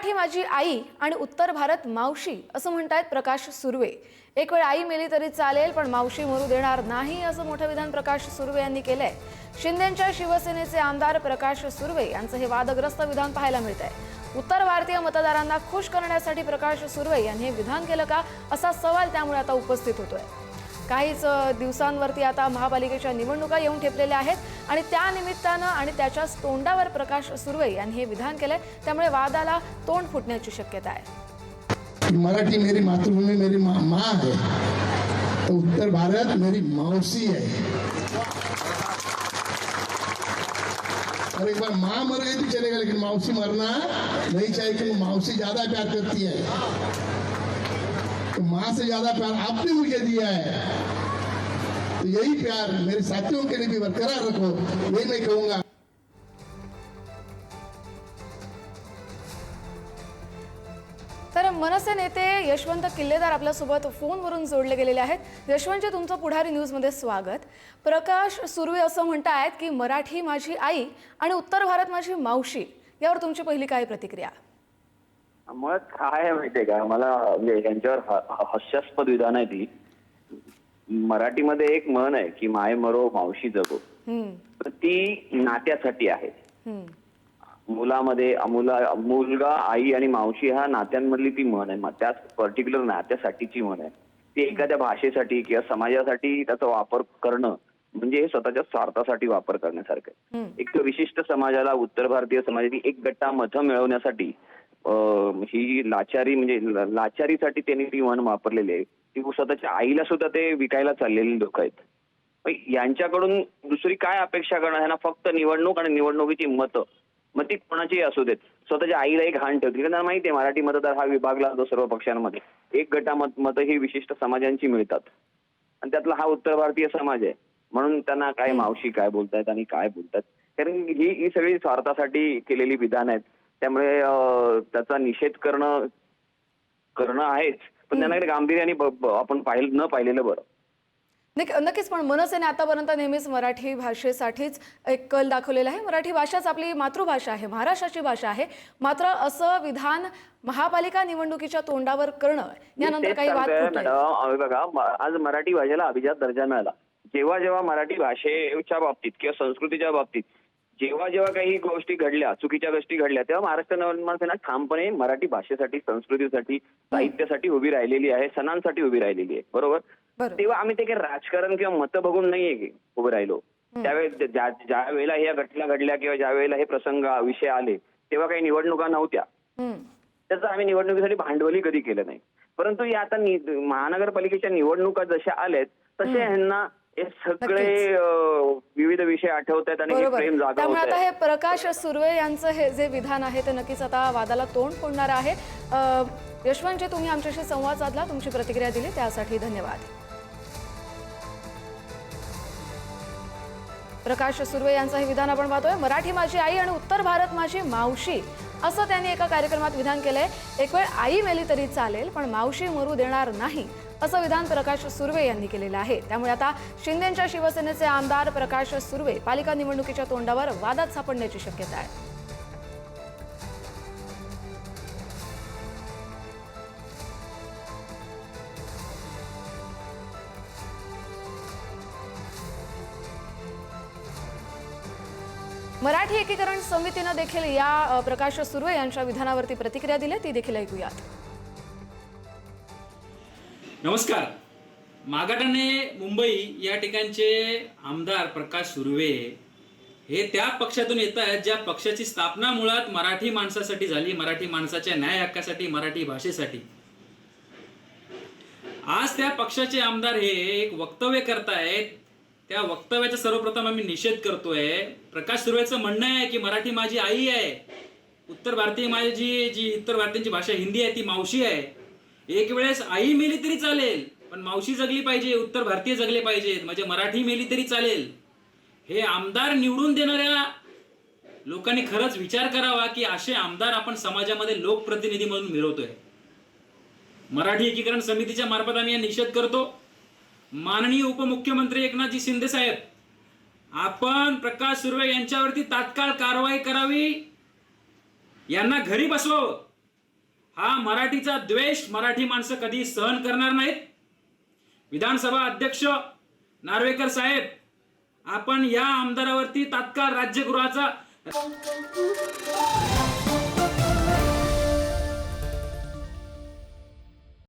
मराठी माझी आई आणि उत्तर भारत मावशी असं म्हणतायत प्रकाश सुर्वे। एक वेळ आई मेली तरी चालेल पण मावशी मरू देणार नाही असं मोठं विधान प्रकाश सुर्वे यांनी केलंय। शिंदेच्या शिवसेनेचे आमदार प्रकाश सुर्वे यांचं हे वादग्रस्त विधान पाहायला मिळतंय। उत्तर भारतीय मतदारांना खुश करण्यासाठी प्रकाश सुर्वे यांनी हे विधान केलं का असा सवाल त्यामुळे आता उपस्थित होतोय। काहीच दिवसांवरती आता महापालिकेच्या निवडणुका येऊन ठेपलेल्या आहेत आणि त्या निमित्तानं आणि त्याच्याच तोंडावर प्रकाश सुर्वे यांनी हे विधान केलंय, त्यामुळे वादाला तोंड फुटण्याची शक्यता आहे। मराठी मेरी मातृभूमि मेरी माँ है तो उत्तर भारत मेरी मौसी है। और एक बार माँ मर गई तो चलेगा लेकिन मौसी मरना नहीं चाहिए, क्योंकि मौसी ज्यादा प्यार करती है। तो माँ से ज्यादा प्यार आपने मुझे दिया है, तो यही प्यार मेरे साथियों के लिए भी बरकरार रखो, यही मैं कहूँगा। तर मनसे नेते यशवंत किल्लेदार आपल्यासोबत फोनवरून जोडले गेलेले आहेत। यशवंतजी, तुमचं पुढारी न्यूजमध्ये स्वागत। प्रकाश सुर्वे असं म्हणतायत की मराठी माझी आई आणि उत्तर भारत माझी मावशी, यावर तुमची पहिली काय प्रतिक्रिया? मग काय आहे माहितीये का, मला म्हणजे यांच्यावर हास्यास्पद विधान आहे ती। मराठीमध्ये एक म्हण आहे की माय मरो मावशी जगो, तर ती नात्यासाठी आहे। मुलामध्ये मुलगा आई आणि मावशी हा नात्यांमधली ती म्हण आहे, त्याच पर्टिक्युलर नात्यासाठीची म्हण आहे ती। एखाद्या भाषेसाठी किंवा समाजासाठी त्याचा वापर करणं म्हणजे हे स्वतःच्या स्वार्थासाठी वापर करण्यासारखं। एक विशिष्ट समाजाला, उत्तर भारतीय समाजाची एक गट्टा मतं मिळवण्यासाठी ही लाचारी म्हणजे लाचारीसाठी त्यांनी ती म्हण वापरलेली आहे। ती स्वतःच्या आईला सुद्धा ते विकायला चाललेली लोक आहेत। यांच्याकडून दुसरी काय अपेक्षा करणं, ह्यांना फक्त निवडणूक आणि निवडणुकीची मतं, मग ती कोणाची असू देत, स्वतःच्या आईला एक घाण ठेवतील। त्यांना माहिती आहे मराठी मतदार हा विभागला जातो सर्व पक्षांमध्ये, एक गटा मतं ही विशिष्ट समाजांची मिळतात आणि त्यातला हा उत्तर भारतीय समाज आहे, म्हणून त्यांना काय मावशी काय बोलतायत आणि काय बोलतात, कारण ही सगळी स्वार्थासाठी केलेली विधान आहेत। त्यामुळे त्याचा निषेध करणं आहेच, पण त्यांना गांभीर्याने आपण न पाहिलेलं बरं। नक्कीच, पण मनसेने आतापर्यंत नेहमीच मराठी भाषेसाठीच एक कल दाखवलेला आहे। मराठी भाषाच आपली मातृभाषा आहे, महाराष्ट्राची भाषा आहे, मात्र असं विधान महापालिका निवडणुकीच्या तोंडावर करणं यानंतर काही वाद फुटले। बघा, आज मराठी भाषेला अभिजात दर्जा मिळाला। जेव्हा जेव्हा मराठी भाषेच्या बाबतीत किंवा संस्कृतीच्या बाबतीत जेव्हा जेव्हा काही गोष्टी घडल्या, चुकीच्या गोष्टी घडल्या, तेव्हा महाराष्ट्र नवनिर्माण सेना ठामपणे मराठी भाषेसाठी, संस्कृतीसाठी, साहित्यासाठी उभी राहिलेली आहे, सणांसाठी उभी राहिलेली आहे, बरोबर? तेव्हा आम्ही ते काही राजकारण किंवा मतं बघून नाहीये उभे राहिलो। त्यावेळेस ज्या वेळेला ह्या घटना घडल्या किंवा ज्या वेळेला हे प्रसंग विषय आले तेव्हा काही निवडणुका नव्हत्या, त्याचं आम्ही निवडणुकीसाठी भांडवली कधी केलं नाही। परंतु या आता महानगरपालिकेच्या निवडणुका जशा आल्यात तसे ह्यांना हे सगळे विविध विषय आठवत आहेत आणि हे प्रेम जागवत आहे। त्यामुळे आता हे प्रकाश सुर्वे यांचं हे जे विधान आहे ते नक्कीच आता वादाला तोंड फोडणार आहे। यशवंतजी, तुम्ही आमच्याशी संवाद साधला, तुमची प्रतिक्रिया दिली त्यासाठी धन्यवाद। प्रकाश सुर्वे यांचं हे विधान आपण पाहतोय, मराठी माझी आई आणि उत्तर भारत माझी मावशी असं त्यांनी एका कार्यक्रमात विधान केलंय। एक वेळ आई मेली तरी चालेल पण मावशी मरू देणार नाही असं विधान प्रकाश सुर्वे यांनी केलेलं आहे। त्यामुळे आता शिंदेच्या शिवसेनेचे आमदार प्रकाश सुर्वे पालिका निवडणुकीच्या तोंडावर वादात सापडण्याची शक्यता आहे। मराठी एकीकरण समितीने देखील या प्रकाश सुर्वे यांच्या विधानावरती प्रतिक्रिया दिली, ती देखील ऐकूयात। नमस्कार। मागाठाणे मुंबई या ठिकाणचे आमदार प्रकाश सुर्वे हे त्या पक्षातून येत आहेत ज्या पक्षाची स्थापना मुळात मराठी माणसासाठी झाली, मराठी माणसाच्या न्याय हक्कासाठी, मराठी भाषेसाठी। आज त्या पक्षाचे आमदार हे एक वक्तव्य करतायत, त्या वक्तव्याचा सर्वप्रथम आम्ही निषेध करतोय। प्रकाश सुर्वेचं म्हणणं आहे की मराठी माझी आई आहे, उत्तर भारतीय माझी जी उत्तर भारतीयांची भाषा हिंदी आहे ती मावशी आहे। एक वेळेस आई मेली तरी चालेल पण मावशी जगली पाहिजे, उत्तर भारतीय जगले पाहिजेत, म्हणजे मराठी मेली तरी चालेल। हे आमदार निवडून देणाऱ्या लोकांनी खरंच विचार करावा की असे आमदार आपण समाजामध्ये लोकप्रतिनिधी म्हणून मिळवतोय। मराठी एकीकरण समितीच्या मार्फत आम्ही निषेध करतो। माननीय उपमुख्यमंत्री एकनाथजी शिंदे साहेब, आपण प्रकाश सुर्वे यांच्यावरती तात्काळ कारवाई करावी, यांना घरी बसवावं हा मराठीचा द्वेष मराठी माणसं कधी सहन करणार नाहीत. विधानसभा अध्यक्ष नार्वेकर साहेब, आपण या आमदारावरती तात्काळ राज्यगृहाचा